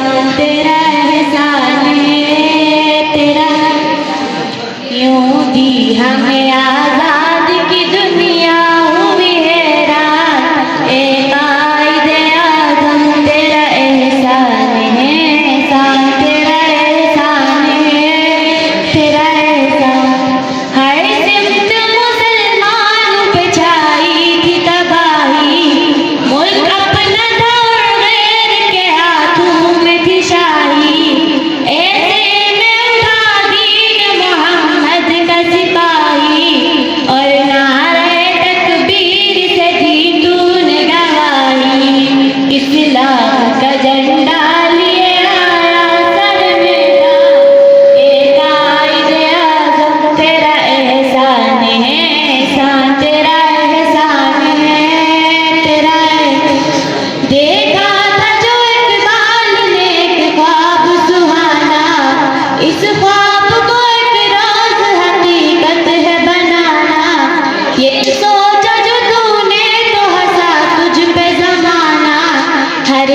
तेरा एहसान है, तेरा यूं दी हमें आजाद की दुनिया हुई हैरान। ए कायदे आज़म तेरा एहसान है, एहसान तेरा एहसान है, तेरा एहसान। हर सिमत मुसलमान पे छाई थी तबाही, मुल्क अपना था और गैर के हाथों में थी शाही। ऐसे में उठा दीन मोहम्मद का सिपाही, और नारे तकबीर से दी तूने गवाही। इस्लाम का झंडा लिए आया सर मेरा, ए कायदे आज़म तेरा एहसान है, एहसान तेरा एहसान है, तेरा देखा था जो इकबाल ने एक ख्वाब सुहाना, इस ख्वाब को एक रोज हकीकत है बनाना। ये सोचा जो तूने तो हंसा तुझ पे जमाना, हर